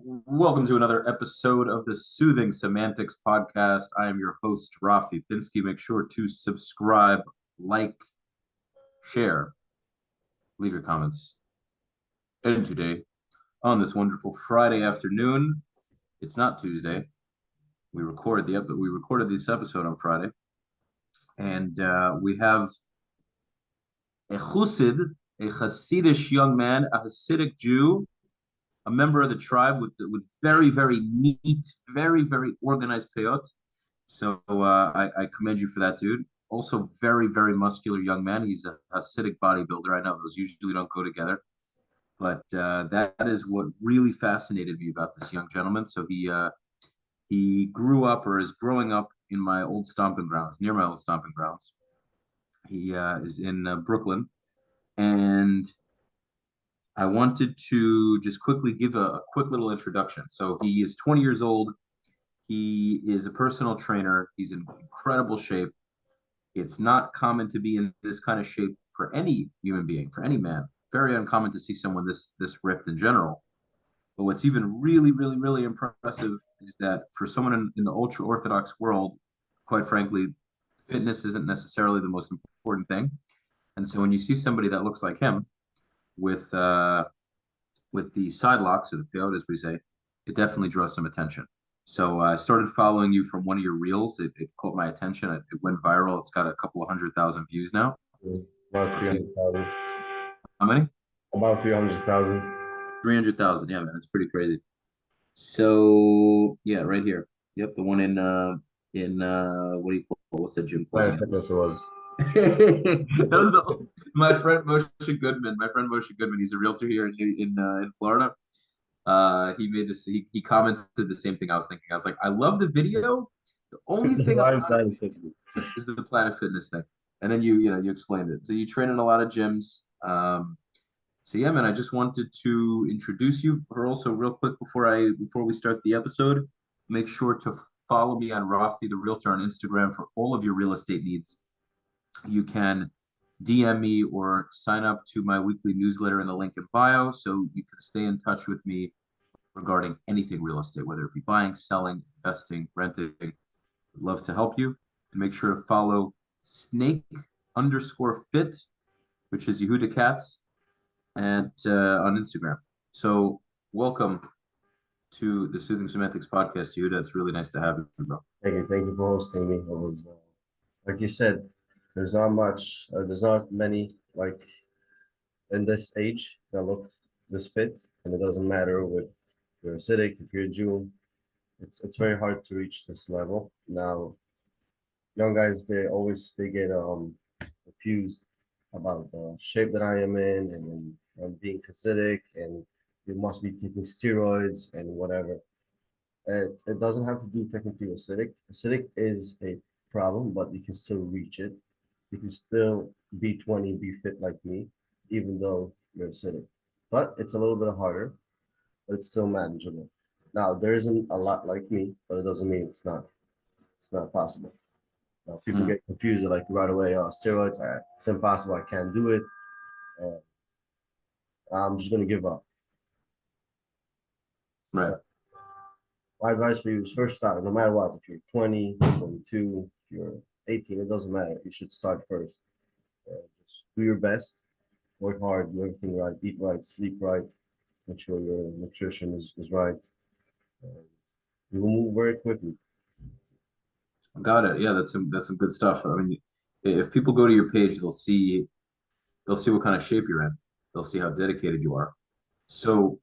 Welcome to another episode of the Soothing Semantics podcast. I am your host, Rafi Pinsky. Make sure to subscribe, like, share, leave your comments. And today, on this wonderful Friday afternoon, it's not Tuesday. We recorded this episode on Friday, and we have a chassid, a Hasidish young man, a Hasidic Jew, a member of the tribe with very very neat, very organized payot. So I commend you for that, dude. Also, very muscular young man. He's a Hasidic bodybuilder. I know those usually don't go together, but that is what really fascinated me about this young gentleman. So he grew up or is growing up in my old stomping grounds, near my old stomping grounds. He is in Brooklyn, and I wanted to just quickly give a quick little introduction. So he is 20 years old. He is a personal trainer. He's in incredible shape. It's not common to be in this kind of shape for any human being, for any man. Very uncommon to see someone this ripped in general. But what's even really impressive is that for someone in the ultra-Orthodox world, quite frankly, fitness isn't necessarily the most important thing. And so when you see somebody that looks like him with with the side locks or the peyote, as we say, it definitely draws some attention. So I started following you from one of your reels. It caught my attention. It went viral. It's got a couple of 100,000 views now. About If you, 300,000. how many? About 300,000. 300,000. Yeah, man, it's pretty crazy. So yeah, right here. Yep, the one in what do you call what's that gym called Planet again? Fitness it was. That was my friend Moshe Goodman. My friend Moshe Goodman. He's a realtor here in Florida. He made this. He commented the same thing I was thinking. I was like, I love the video. The only thing Why about it Planet Fitness? is the Planet Fitness thing. And then you explained it. So you train in a lot of gyms. So yeah, man, I just wanted to introduce you. Or also, real quick before we start the episode, make sure to follow me on Rafi the Realtor on Instagram for all of your real estate needs. You can DM me or sign up to my weekly newsletter in the link in bio, so you can stay in touch with me regarding anything real estate, whether it be buying, selling, investing, renting. I'd love to help you. And make sure to follow snake_fit, which is Yehuda Katz, and on Instagram. So welcome to the Soothing Semantics podcast, Yehuda. It's really nice to have you, bro. Thank you for hosting me. It was like you said, there's not many like in this age that look this fit, and it doesn't matter if you're acidic, if you're a Jew. It's very hard to reach this level. Now, young guys they get confused about the shape that I am in and being acidic and you must be taking steroids and whatever. It doesn't have to do technically with acidic. Acidic is a problem, but you can still reach it. You can still be 20, be fit like me, even though you're acidic. But it's a little bit harder, but it's still manageable. Now there isn't a lot like me, but it doesn't mean it's not possible. Now people Mm, get confused like right away, oh steroids, it's impossible, I can't do it. Uh, I'm just gonna give up. right. So my advice for you is first start, no matter what, if you're 20, 22, if you're 18, it doesn't matter. You should start first. Just do your best, work hard, do everything right, eat right, sleep right, make sure your nutrition is right. And you will move very quickly. Got it. Yeah, that's some good stuff. I mean, if people go to your page, they'll see what kind of shape you're in. They'll see how dedicated you are. So,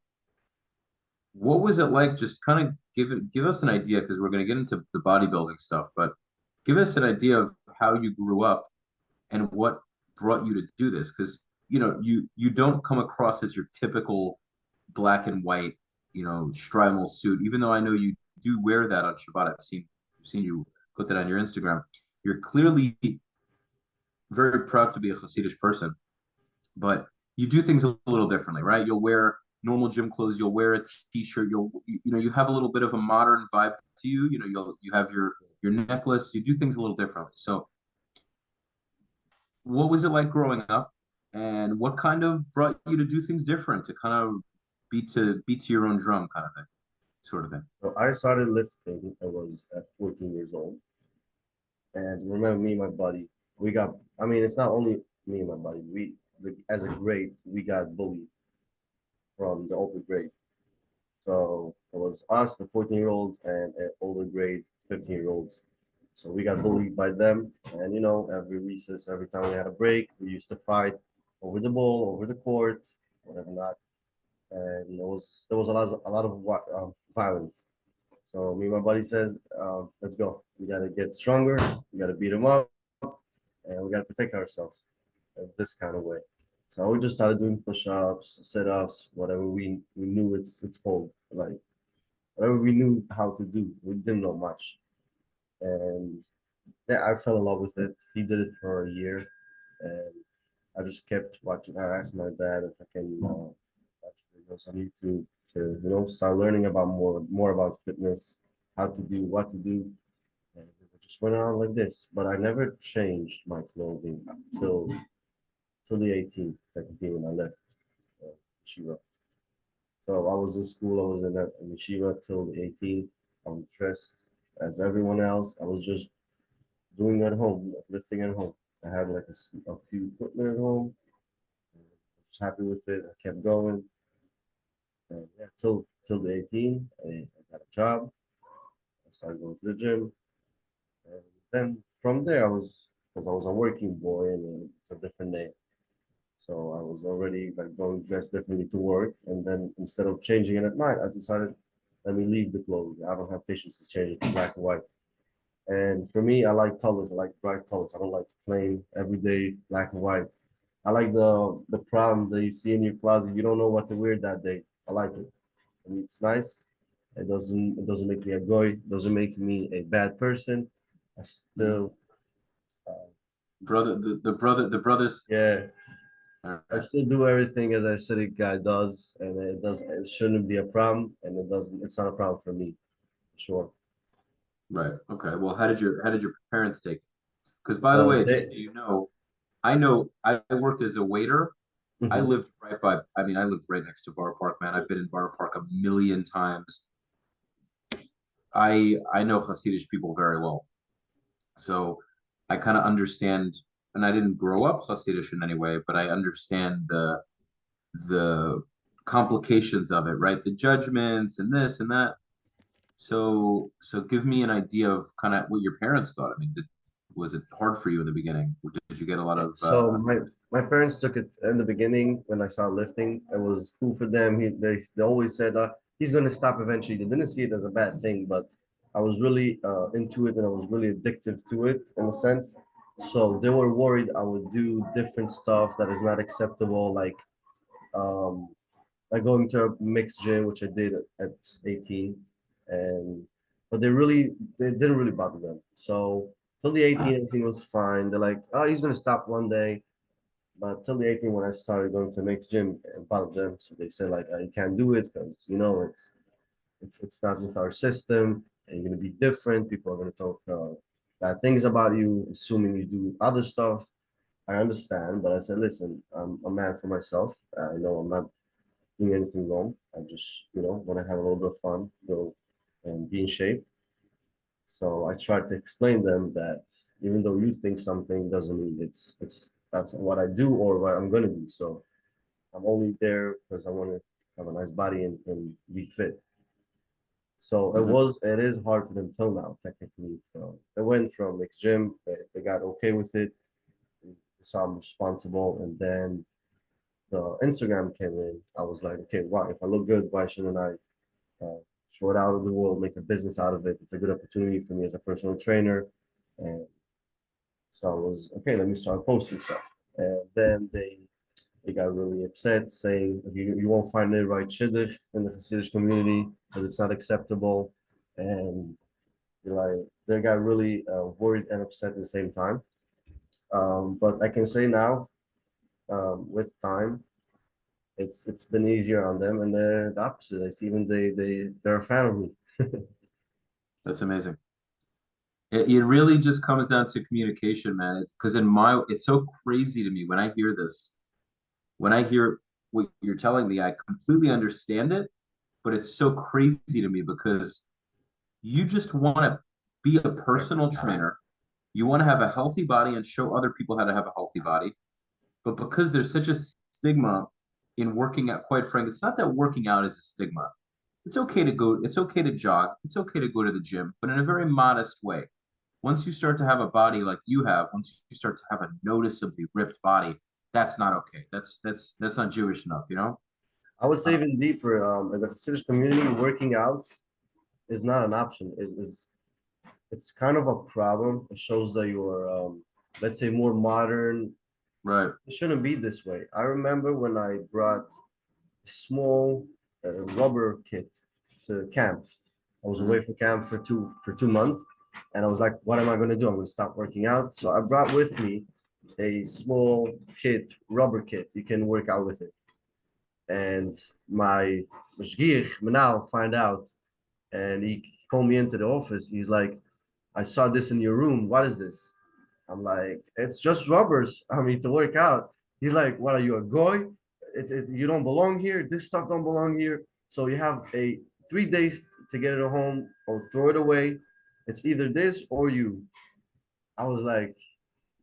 what was it like? Just kind of give us an idea because we're going to get into the bodybuilding stuff, but give us an idea of how you grew up and what brought you to do this. Because you don't come across as your typical black and white, Strimal suit. Even though I know you do wear that on Shabbat, I've seen you put that on your Instagram. You're clearly very proud to be a Hasidic person, but you do things a little differently, right? You'll wear normal gym clothes, you'll wear a t-shirt, you have a little bit of a modern vibe to you. You have your necklace, you do things a little differently. So what was it like growing up and what kind of brought you to do things different to kind of beat to your own drum kind of thing? sort of thing. So I started lifting. I was at 14 years old, and remember me and my buddy. We got. I mean, it's not only me and my buddy. As a grade, we got bullied from the older grade. So it was us, the 14-year-olds, and an older grade, 15-year-olds. So we got bullied by them. And every recess, every time we had a break, we used to fight over the ball, over the court, whatever not. And there was a lot of violence. So me and my buddy says, let's go. We gotta get stronger. We gotta beat them up, and we gotta protect ourselves in this kind of way. So we just started doing push-ups, sit-ups, whatever we knew it's called, like whatever we knew how to do. We didn't know much, and yeah, I fell in love with it. He did it for a year, and I just kept watching. I asked my dad if I can watch videos on YouTube to start learning about more about fitness, how to do, what to do, and it just went on like this. But I never changed my clothing till the 18th, technically when I left Shiva. So I was in school, I was in Shiva till the 18th. I was dressed as everyone else. I was just doing at home, lifting at home. I had like a few equipment at home. I was happy with it. I kept going. And yeah, till the 18th, I got a job. I started going to the gym. And then from there, because I was a working boy and it's a different name. So I was already like going dressed differently to work. And then instead of changing it at night, I decided, let me leave the clothes. I don't have patience to change it to black and white. And for me, I like colors. I like bright colors. I don't like plain, everyday black and white. I like the problem that you see in your closet. You don't know what to wear that day. I like it. I mean, it's nice. It doesn't make me a goy. It doesn't make me a bad person. I still uh, Brother, the brothers. yeah. All I right, still do everything as I said it guy does, and it shouldn't be a problem, and it's not a problem for me, sure. right. Okay. Well, how did your parents take it? Because by the So way, just they so you know I worked as a waiter. I mhm. lived right by. I mean, I lived right next to Borough Park, man. I've been in Borough Park a million times. I know Hasidic people very well, so I kind of understand. And I didn't grow up Hasidic in any way, but I understand the complications of it, right? The judgments and this and that. So give me an idea of kind of what your parents thought. I mean, was it hard for you in the beginning? Or did you get a lot of So my parents took it in the beginning when I started lifting. It was cool for them. They always said he's going to stop eventually. They didn't see it as a bad thing, but I was really into it and I was really addictive to it in a sense. So they were worried I would do different stuff that is not acceptable, um, like going to a mixed gym, which I did at 18, and but they didn't really bother them. So till the 18, everything was fine. They're like, oh, he's gonna stop one day. But till the 18, when I started going to mixed gym, it bothered them. So they said like, you can't do it because it's not with our system, and you're gonna be different. People are gonna talk bad things about you, assuming you do other stuff. I understand, but I said, listen, I'm a man for myself. I know I'm not doing anything wrong. I just, want to have a little bit of fun, go and be in shape. So I tried to explain them that even though you think something doesn't mean that's what I do or what I'm gonna do. So I'm only there because I want to have a nice body and be fit. So mhm. it is hard for them till now, technically. So they went from mixed gym, they got okay with it, they saw I'm responsible, and then the Instagram came in. I was like, okay, why? If I look good, why shouldn't I show it out of the world, make a business out of it? It's a good opportunity for me as a personal trainer. And so I was, okay, let me start posting stuff. And then they got really upset, saying you won't find it right shidduch in the Hasidic community because it's not acceptable. And like they got really worried and upset at the same time. But I can say now, with time, it's been easier on them, and they're the opposite. It's even they're a fan of me. That's amazing. It really just comes down to communication, man. Because it's so crazy to me when I hear this. When I hear what you're telling me, I completely understand it, but it's so crazy to me because you just want to be a personal trainer. You want to have a healthy body and show other people how to have a healthy body. But because there's such a stigma in working out, quite frankly, it's not that working out is a stigma. It's okay to go, it's okay to jog, it's okay to go to the gym, but in a very modest way. Once you start to have a body like you have, once you start to have a noticeably ripped body, that's not okay. That's not Jewish enough, you know? I would say Uh, even deeper. In the Hasidic community, working out is not an option. Is it's kind of a problem. It shows that you're, let's say, more modern. right. It shouldn't be this way. I remember when I brought a small rubber kit to camp. I was away Mhm. for camp for 2 months, and I was like, "What am I going to do? I'm going to stop working out." So I brought with me a small kit, rubber kit. You can work out with it. And my mashgiach, Manal, find out, and he called me into the office. He's like, "I saw this in your room. What is this?" I'm like, "It's just rubbers. I mean, to work out." He's like, "What are you, a goy? You don't belong here. This stuff don't belong here. So you have a 3 days to get it home or throw it away. It's either this or you." I was like,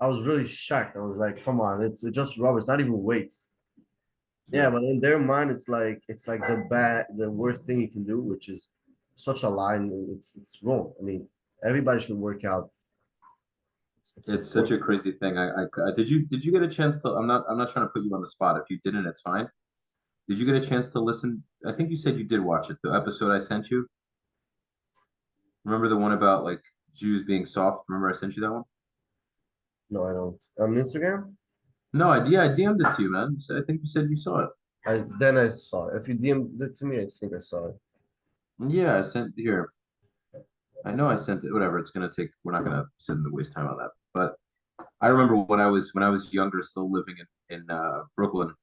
I was really shocked. I was like, "Come on, it's just rubber. It's not even weights." Yeah, Yeah. but in their mind, it's like the worst thing you can do, which is such a lie, and it's wrong. I mean, everybody should work out. It's It's such a important. crazy thing. Did you get a chance to, I'm not trying to put you on the spot. If you didn't, it's fine. Did you get a chance to listen? I think you said you did watch it, the episode I sent you. Remember the one about like Jews being soft? Remember I sent you that one? No, I don't. On Instagram, No, yeah, I DM'd it to you, man. So I think you said you saw it. I saw it. If you DM'd it to me, I think I saw it. Yeah, I sent here. I know I sent it. Whatever. It's gonna take. We're not gonna sit and waste time on that. But I remember when I was younger, still living in Brooklyn.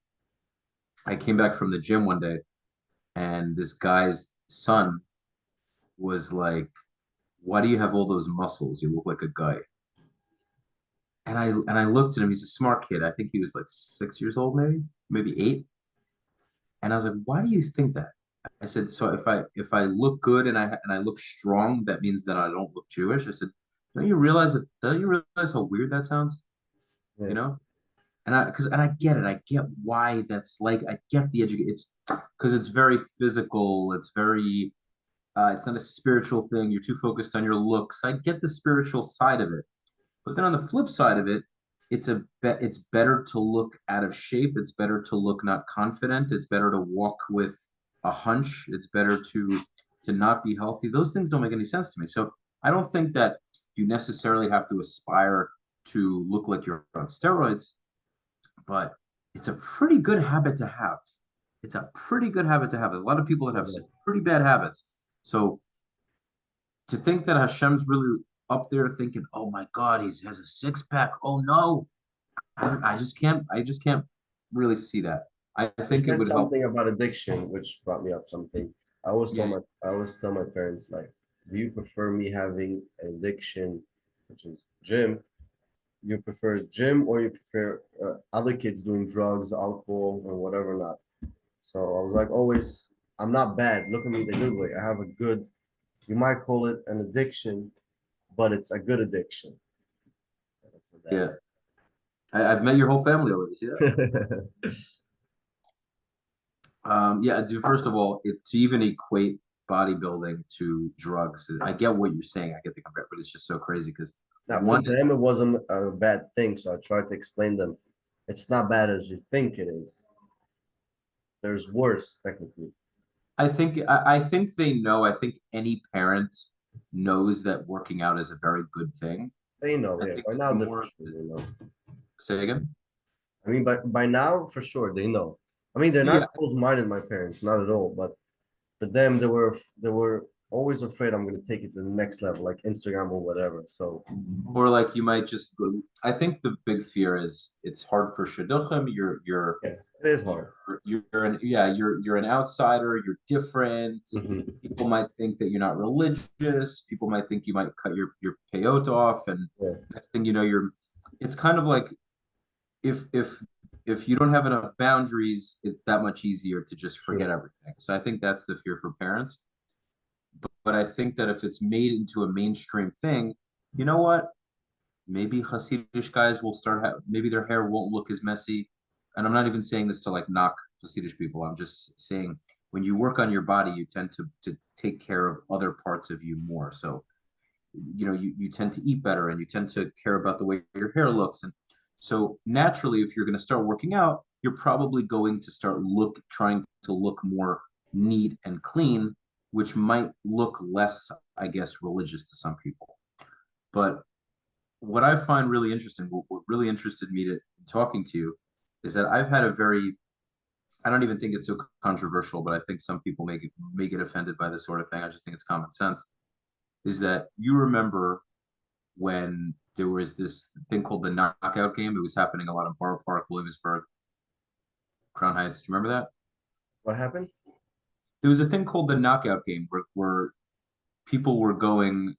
I came back from the gym one day, and this guy's son was like, "Why do you have all those muscles? You look like a guy." And I looked at him. He's a smart kid. I think he was like 6 years old, maybe eight. And I was like, "Why do you think that?" I said, "So if I look good and I look strong, that means that I don't look Jewish." I said, Don't you realize how weird that sounds? You Yeah, know? And I get it. I get why that's like. I get the education. It's because it's very physical. It's very. It's not a spiritual thing. You're too focused on your looks. I get the spiritual side of it. But then on the flip side of it, it's better to look out of shape. It's better to look not confident. It's better to walk with a hunch. It's better to not be healthy. Those things don't make any sense to me. So I don't think that you necessarily have to aspire to look like you're on steroids, but it's a pretty good habit to have. It's a pretty good habit to have. There's a lot of people that have some pretty bad habits. So to think that Hashem's really up there thinking, "Oh my God, he has a six pack. Oh no." I just can't really see that. I you think it said would help. something about addiction, which brought me up something. Yeah. I always tell my parents, like, do you prefer me having addiction, which is gym? You prefer gym, or you prefer other kids doing drugs, alcohol, or whatever not? So I was like, always, I'm not bad. Look at me the good way. I have a good, you might call it an addiction, but it's a good addiction. That's my Yeah. dad. I've met your whole family already. See that? Yeah, dude, first of all, it's to even equate bodybuilding to drugs. I get what you're saying. I get the compare, but it's just so crazy because Now, for one is them, it wasn't a bad thing, so I tried to explain them. It's not bad as you think it is. There's worse, technically. I think they know. I think any parent knows that working out is a very good thing. They know, I yeah. think By it's now, they for more of sure they know. say again. I mean, by now, for sure, they know. I mean, they're Yeah, not closed-minded, my parents, not at all. But for them, they were always afraid I'm going to take it to the next level, like Instagram or whatever. So or like you might just go. I think the big fear is it's hard for shidduchim. yeah, it is hard. You're an outsider. You're different. Mhm. People might think that you're not religious. People might think you might cut your payot off, and Yeah, next thing you know, you're. It's kind of like if if you don't have enough boundaries, it's that much easier to just forget True. everything. So I think that's the fear for parents. But I think that if it's made into a mainstream thing, you know what? Maybe Hasidic guys will maybe their hair won't look as messy. And I'm not even saying this to like knock Hasidic people. I'm just saying when you work on your body, you tend to take care of other parts of you more. So, you tend to eat better and you tend to care about the way your hair looks. And so naturally, if you're going to start working out, you're probably going to start trying to look more neat and clean, which might look less, I guess, religious to some people. But what I find really interesting, what really interested me to talking to you, is that I've had a very, I don't even think it's so controversial, but I think some people may get offended by this sort of thing. I just think it's common sense. Is that you remember when there was this thing called the knockout game? It was happening a lot in Borough Park, Williamsburg, Crown Heights. Do you remember that? What happened? There was a thing called the knockout game where people were going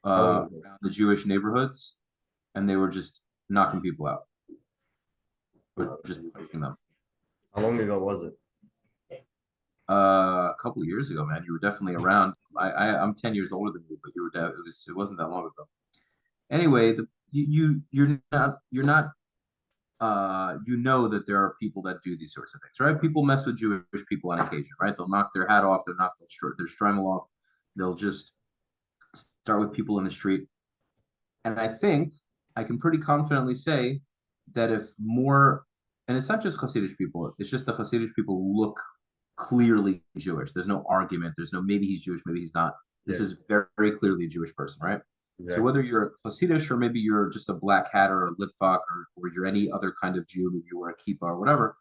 How long ago? around the Jewish neighborhoods and they were just knocking people out or Uh, just punching them. how long ago was it? A couple of years ago, man. You were definitely around. I'm 10 years older than you, but it wasn't that long ago. Anyway, you're not you know that there are people that do these sorts of things, right? People mess with Jewish people on occasion, right? They'll knock their hat off, they'll knock their shtreimel off, they'll just start with people in the street. And I think I can pretty confidently say that if more, and it's not just Hasidic people, it's just the Hasidic people look clearly Jewish. There's no argument. There's no maybe he's Jewish, maybe he's not. This Yeah, is very, very clearly a Jewish person, right? So exactly. whether you're Hasidic or maybe you're just a black hat or a litvak or you're any other kind of Jew, maybe you wear a kippah or whatever,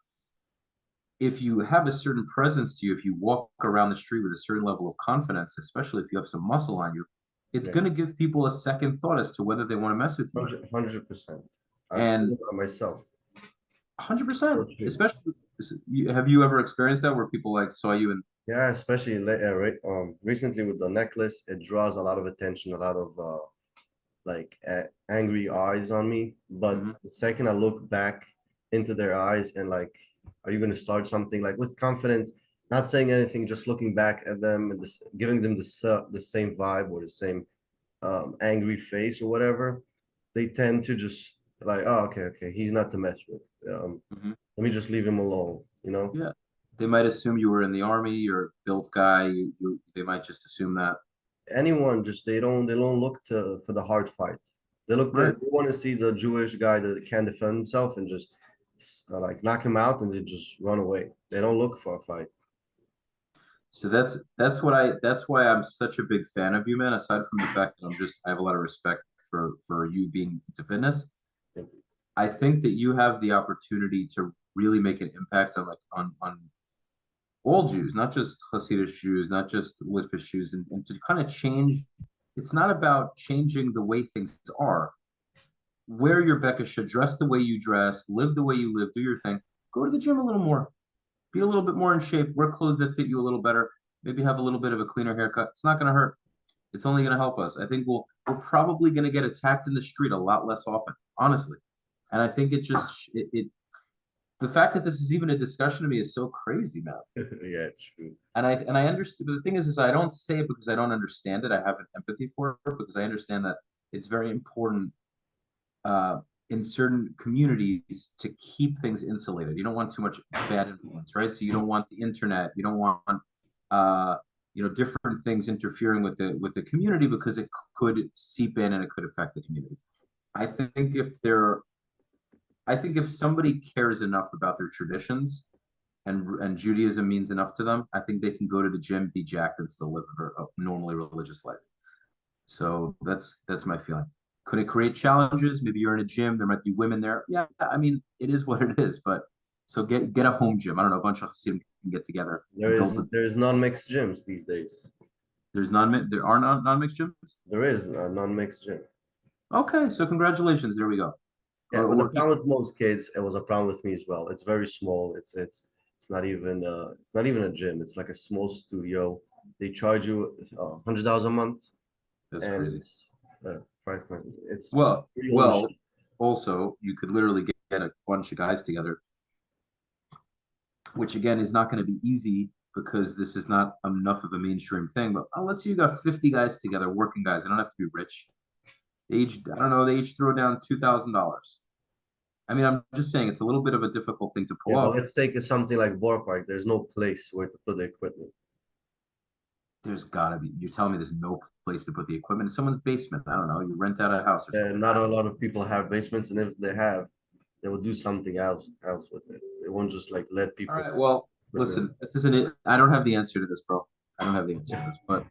if you have a certain presence to you, if you walk around the street with a certain level of confidence, especially if you have some muscle on you, it's Yeah, going to give people a second thought as to whether they want to mess with you or not. 100%. I've seen And it on myself. 100%, So true. especially, have you ever experienced that where people like saw you and Yeah, especially recently with the necklace, it draws a lot of attention, a lot of angry eyes on me. But Mhm. the second I look back into their eyes and like, are you going to start something like with confidence, not saying anything, just looking back at them and giving them the same vibe or the same angry face or whatever, they tend to just like, oh, okay, okay, he's not to mess with. Mhm. Let me just leave him alone, you know? Yeah, they might assume you were in the army, you're a built guy, they might just assume that. Anyone just they don't look to for the hard fight. They Right. want to see the Jewish guy that can defend himself and just like knock him out and they just run away. They don't look for a fight. So that's why I'm such a big fan of you, man. Aside from the fact that I have a lot of respect for you being into fitness. I think that you have the opportunity to really make an impact on all Jews, not just Hasidic Jews, not just Litvish Jews, and to kind of change. It's not about changing the way things are. Wear your Bekisha, dress the way you dress, live the way you live, do your thing. Go to the gym a little more, be a little bit more in shape, wear clothes that fit you a little better, maybe have a little bit of a cleaner haircut. It's not going to hurt. It's only going to help us. I think we're probably going to get attacked in the street a lot less often, honestly. And I think the fact that this is even a discussion to me is so crazy, man. Yeah, true. And I understand. But the thing is I don't say it because I don't understand it. I have an empathy for it because I understand that it's very important uh, in certain communities to keep things insulated. You don't want too much bad influence, right? So you don't want the internet. You don't want uh, different things interfering with the community because it could seep in and it could affect the community. I think I think if somebody cares enough about their traditions and Judaism means enough to them, I think they can go to the gym, be jacked, and still live a normally religious life. So that's my feeling. Could it create challenges? Maybe you're in a gym, there might be women there. Yeah, I mean, it is what it is. But so get a home gym. I don't know, a bunch of Hasidim can get together There and is build it. there is non-mixed gyms these days. There are non-mixed gyms. There is a non-mixed gym. Okay, so congratulations. There we go. Yeah, but the Or just problem with most kids, it was a problem with me as well. It's very small. It's not even a gym. It's like a small studio. They charge you $100 a month, that's and crazy. price point. It's Well, pretty well, overshot. also you could literally get a bunch of guys together which again is not going to be easy because this is not enough of a mainstream thing. But let's say you got 50 guys together, working guys. They don't have to be rich. They each, I don't know, they each throw down $2,000. I mean, I'm just saying it's a little bit of a difficult thing to pull Yeah, but off. let's take something like ballpark. There's no place where to put the equipment. There's got to be. You're telling me there's no place to put the equipment in someone's basement. I don't know. You rent out a house or something. And not a lot of people have basements, and if they have, they will do something else with it. They won't just like let All people right. Well, put their. listen, this isn't it. I don't have the answer to this, bro. I don't have the answer to this, but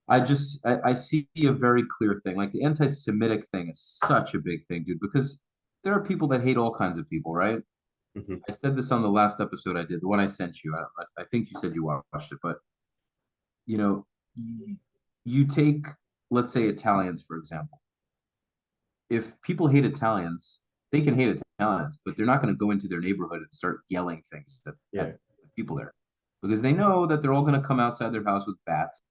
I see a very clear thing. Like the anti-Semitic thing is such a big thing, dude, because there are people that hate all kinds of people, right? Mhm. I said this on the last episode I did, the one I sent you. I think you said you watched it, but you know, you, you take, let's say, Italians, for example. If people hate Italians, they can hate Italians, but they're not going to go into their neighborhood and start yelling things Yeah, at the people there because they know that they're all going to come outside their house with bats,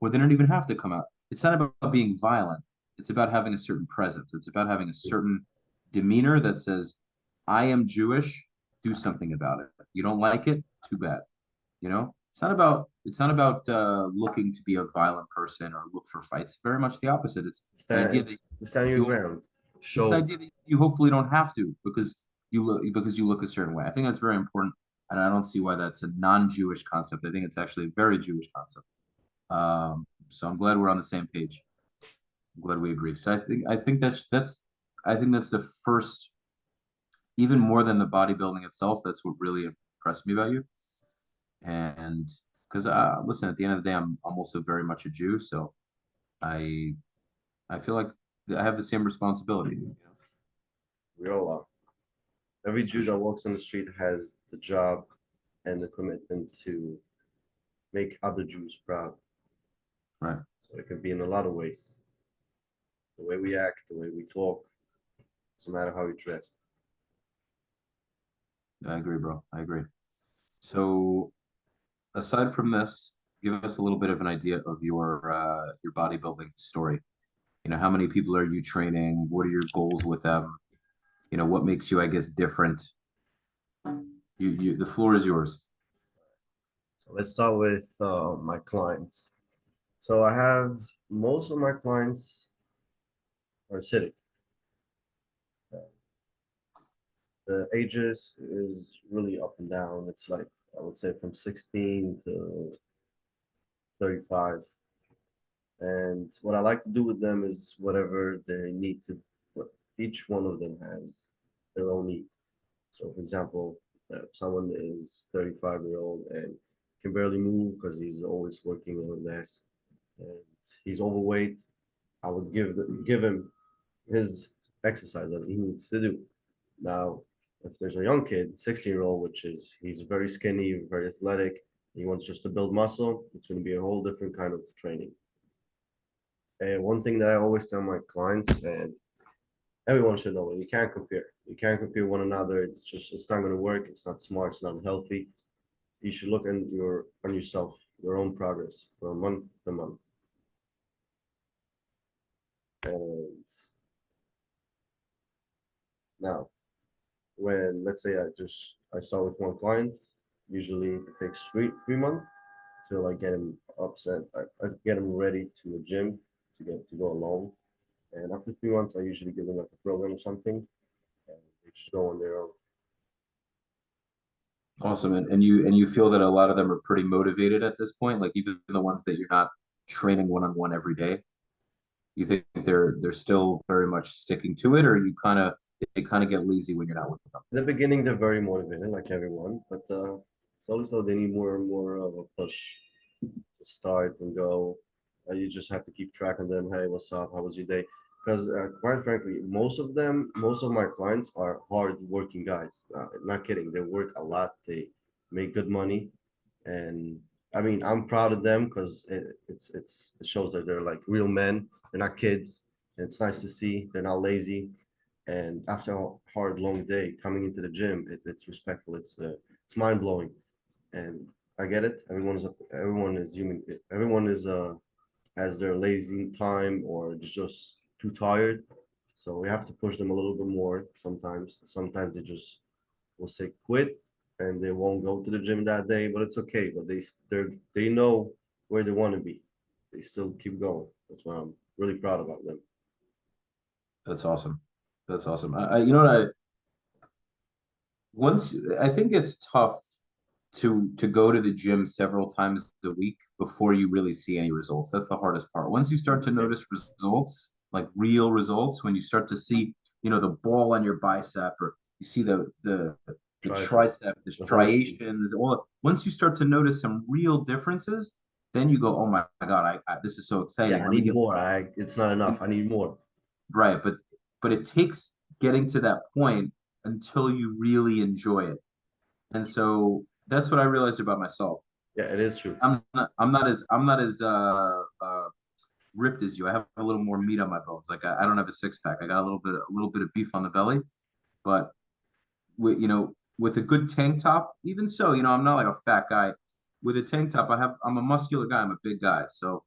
or they don't even have to come out. It's not about being violent. It's about having a certain presence. It's about having a certain demeanor that says, I am Jewish, do something about it. You don't like it, too bad. You know, it's not about looking to be a violent person or look for fights. Very much the opposite. It's the idea that stand your you ground. it's the Show. idea that you hopefully don't have to because you look a certain way. I think that's very important, and I don't see why that's a non-Jewish concept. I think it's actually a very Jewish concept. So I'm glad we're on the same page. I'm glad we agree. So I think that's the first, even more than the bodybuilding itself. That's what really impressed me about you. And because listen, at the end of the day, I'm also very much a Jew, so I I feel like I have the same responsibility, We all are. Every for Jew that sure. walks on the street has the job and the commitment to make other Jews proud. Right. So it can be in a lot of ways. The way we act, the way we talk, doesn't matter how we dress. I agree, bro. I agree. So aside from this, give us a little bit of an idea of your bodybuilding story. How many people are you training? What are your goals with them? What makes you, I guess, different? The floor is yours. So let's start with my clients. So I have most of my clients are acidic. The ages is really up and down. It's like I would say from 16 to 35. And what I like to do with them is whatever they need to, what each one of them has their own need. So, for example, if someone is 35-year-old and can barely move because he's always working on a desk and he's overweight, I would give him his exercise that he needs to do. Now, if there's a young kid, 16-year-old, which is he's very skinny, very athletic, he wants just to build muscle, it's going to be a whole different kind of training. And one thing that I always tell my clients, and everyone should know, you can't compare. You can't compare one another. It's not going to work. It's not smart. It's not healthy. You should look on yourself, your own progress from month to month. And now, when let's say I start with one client, usually it takes three months till I get him upset. I get him ready to a gym to go alone. And after 3 months, I usually give them like a program or something, and they just go on their own. Awesome. And you feel that a lot of them are pretty motivated at this point, like even the ones that you're not training one-on-one every day. You think they're still very much sticking to it, or they kind of get lazy when you're not with them? In the beginning, they're very motivated, like everyone, but slowly, slowly, they need more and more of a push to start and go. You just have to keep track of them. Hey, what's up? How was your day? Because quite frankly, most of my clients are hard working guys. Not kidding. They work a lot. They make good money, and I mean, I'm proud of them because it shows that they're like real men. They're not kids. And it's nice to see they're not lazy. And after a hard, long day, coming into the gym, it's respectful. It's mind blowing, and I get it. Everyone is human. Everyone is has their lazy time or just too tired. So we have to push them a little bit more sometimes. Sometimes they just will say quit and they won't go to the gym that day, but it's okay. But they know where they want to be. They still keep going. That's why I'm really proud about them. That's awesome. That's awesome. You know what once I think it's tough to go to the gym several times a week before you really see any results. That's the hardest part. Once you start to Yeah, notice results, like real results, when you start to see, the ball on your bicep, or you see the tricep, tricep, the the whole thing. striations, all once you start to notice some real differences, then you go, oh my God, this is so Yeah, exciting. I Let me need get more. It's not enough. I need more. right. But it takes getting to that point until you really enjoy it. And so that's what I realized about myself. Yeah, it is true. I'm not as ripped as you. I have a little more meat on my bones. Like I don't have a six pack. I got a little bit of beef on the belly, but with a good tank top, even so, I'm not like a fat guy. With a tank top, I'm a muscular guy. I'm a big guy. So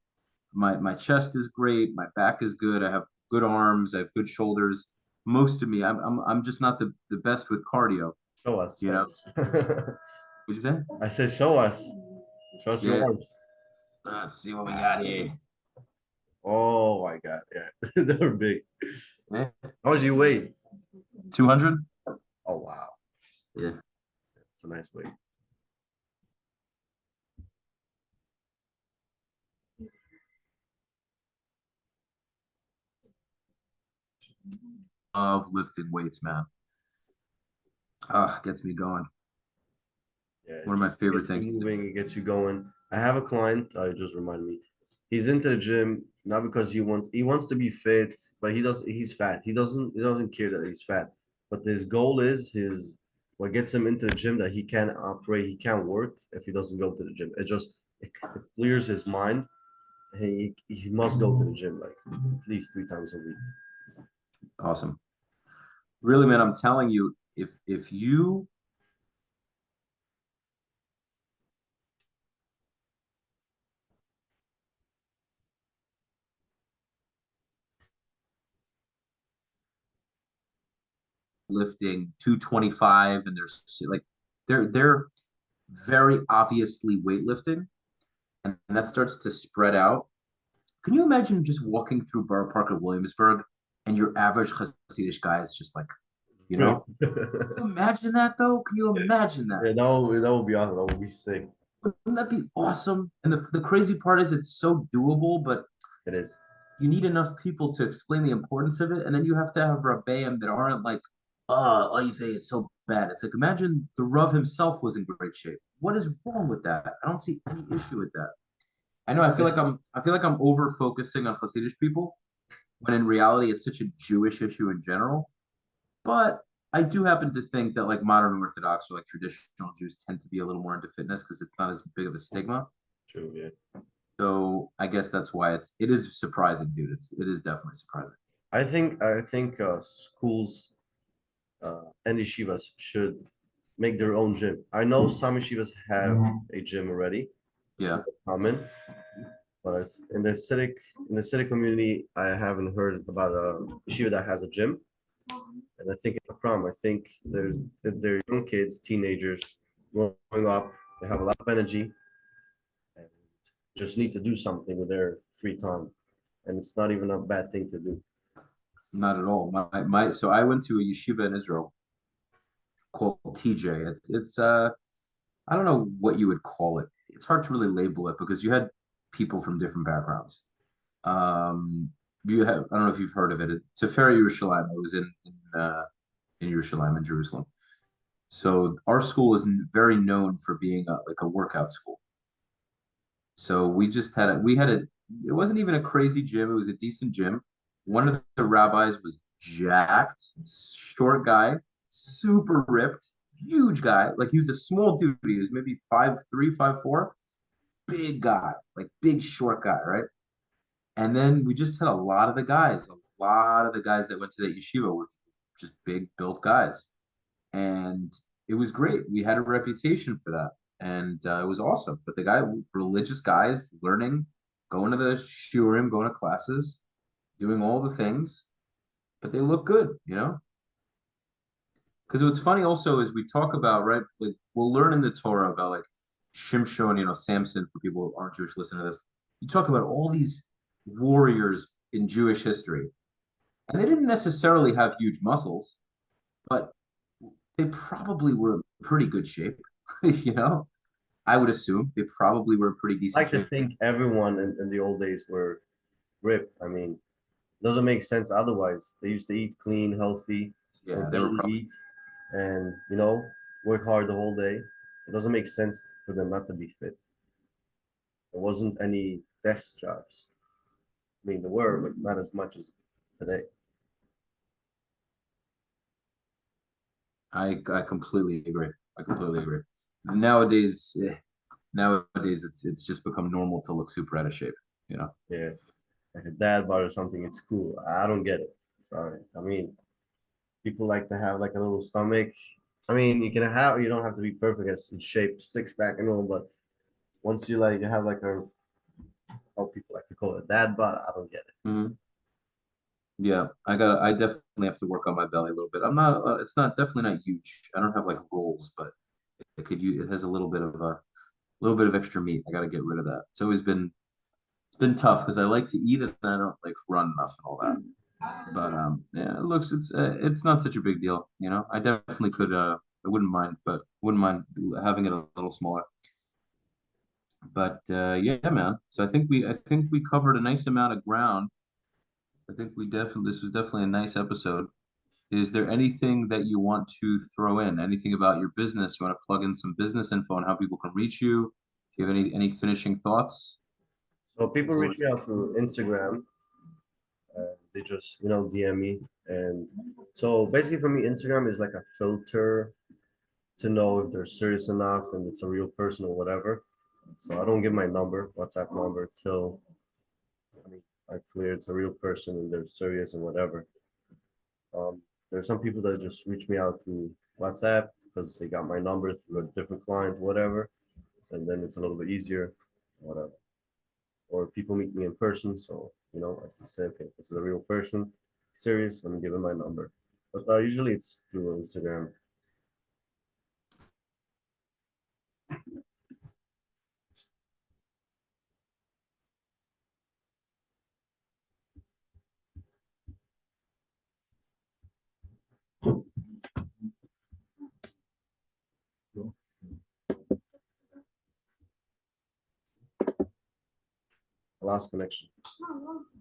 my chest is great, my back is good. I have good arms, I have good shoulders. Most of me, I'm just not the best with cardio, Show us. you Show know. us. What'd you say? I said, show us. Show us your Yeah. arms. Let's see what we got here. Oh my God. Yeah, they're big. Yeah. How much do you weigh? 200? Oh wow, Yeah. it's a nice weight. Love lifting weights, man. Gets me going. Yeah, One of my it favorite gets you things to do. moving, it gets you going. I have a client, I just remind me. He's into the gym, not because he wants to be fit, but he's fat. He doesn't care that he's fat. But his goal is what gets him into the gym that he can't operate, he can't work if he doesn't go to the gym. It clears his mind. He must go to the gym like at least 3 times a week. Awesome. Really, man, I'm telling you, if you lifting 225 and they're very obviously weightlifting, and that starts to spread out. Can you imagine just walking through Borough Park of Williamsburg and your average Hasidic guy is just like, you Yeah, know? Can you imagine that though? Can you imagine that? that would be awesome. That would be sick. Wouldn't that be awesome? And the crazy part is it's so doable, but It is. you need enough people to explain the importance of it. And then you have to have Rabbeim that aren't like, oh, oy vey, it's so bad. It's like, imagine the Rav himself was in great shape. What is wrong with that? I don't see any issue with that. I know I feel like I'm over focusing on Hasidic people when in reality it's such a Jewish issue in general. But I do happen to think that like modern Orthodox or like traditional Jews tend to be a little more into fitness because it's not as big of a stigma. True, yeah. So I guess that's why it is surprising, dude. It is definitely surprising. I think schools and yeshivas should make their own gym. I know some yeshivas have a gym already. It's Yeah. more common, but in the Hasidic community, I haven't heard about a yeshiva that has a gym, and I think it's a problem. I think they're young kids, teenagers growing up. They have a lot of energy and just need to do something with their free time, and it's not even a bad thing to do. Not at all. So I went to a yeshiva in Israel called TJ. It's I don't know what you would call it. It's hard to really label it because you had people from different backgrounds. I don't know if you've heard of it. It's a Tiferet Yerushalayim. It was in Yerushalayim in Jerusalem. So our school is very known for being like a workout school. So we had a it wasn't even a crazy gym. It was a decent gym. One of the rabbis was jacked, short guy, super ripped, huge guy. Like he was a small dude. He was maybe 5'3", 5'4", big guy, like big short guy, right? And then we just had a lot of the guys that went to that yeshiva were just big built guys. And it was great. We had a reputation for that, and it was awesome. But the guy, religious guys, learning, going to the shiurim, going to classes, doing all the things, but they look good. Because what's funny also is we talk about, right, like we'll learn in the Torah about like Shimshon, Samson, for people who aren't Jewish listening to this. You talk about all these warriors in Jewish history, and they didn't necessarily have huge muscles, but they probably were in pretty good shape. you know, I would assume they probably were in pretty I decent like to shape. think everyone in the old days were ripped. I mean, doesn't make sense otherwise. They used to eat clean, healthy, or Yeah, they were barely probably. eat, and work hard the whole day. It doesn't make sense for them not to be fit. There wasn't any desk jobs. I mean, there were, but not as much as today. I completely agree. I completely agree. Nowadays, nowadays it's just become normal to look super out of shape. You know. Yeah, like a dad bod or something. It's cool. I don't get it. Sorry. I mean, people like to have like a little stomach. I mean, you don't have to be perfect as in shape, six pack and all, but once you like have like a how people like to call it dad bod, I don't get it. Mhm. Yeah, I definitely have to work on my belly a little bit. I'm not. It's not definitely not huge. I don't have like rolls, but it has a little bit of extra meat. I got to get rid of that. It's been tough because I like to eat it and I don't like run enough and all that. But yeah, it's not such a big deal. I definitely could. I wouldn't mind having it a little smaller. But yeah, man. So I think we covered a nice amount of ground. I think we definitely this was definitely a nice episode. Is there anything that you want to throw in? Anything about your business? You want to plug in some business info and how people can reach you? Do you have any finishing thoughts? So people Floor reach is me out through Instagram. They just DM me, and so basically for me, Instagram is like a filter to know if they're serious enough and it's a real person or whatever. So I don't give my WhatsApp number, till I mean I clear it's a real person and they're serious and whatever. There's some people that just reach me out through WhatsApp because they got my number through a different client, whatever. And then it's a little bit easier, whatever. Or people meet me in person, so I can say, okay, this is a real person, serious. Let me give him my number. But usually it's through Instagram. Last connection.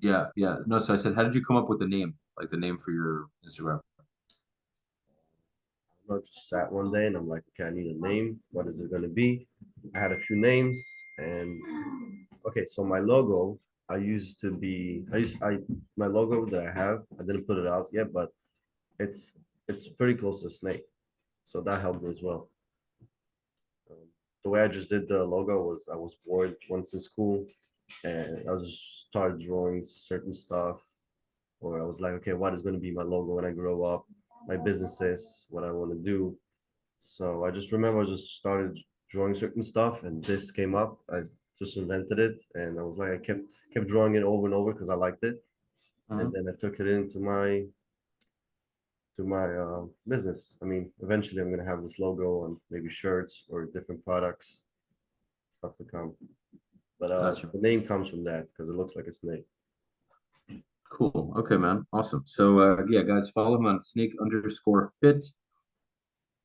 Yeah, yeah. No, so I said, how did you come up with the name? Like the name for your Instagram? I just sat one day and I'm like, okay, I need a name. What is it going to be? I had a few names, and okay, so my logo, my logo that I have, I didn't put it out yet, but it's it's pretty close to snake, so that helped me as well. Um, the way I just did the logo was I was bored once in school, and I just started drawing certain stuff, or I was like, okay, what is going to be my logo when I grow up? My businesses, what I want to do. So I just remember I just started drawing certain stuff, and this came up. I just invented it, and I was like, I kept drawing it over and over because I liked it, and Mhm. then I took it into my business. I mean, eventually I'm gonna have this logo on maybe shirts or different products, stuff to come. But Gotcha. the name comes from that because it looks like a snake. Cool. Okay, man. Awesome. So yeah, guys, follow him on snake_fit.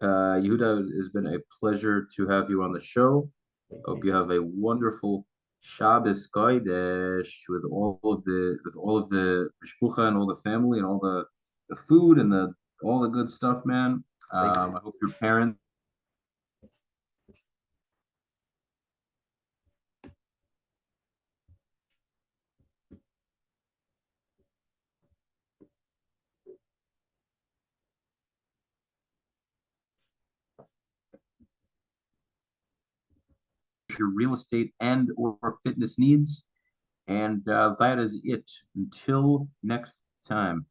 Yehuda, it's been a pleasure to have you on the show. Hope you have a wonderful Shabbos Kodesh with all of the mishpucha and all the family and all the food and the all the good stuff, man. Thank you. I hope your parents your real estate and or fitness needs. And that is it. Until next time.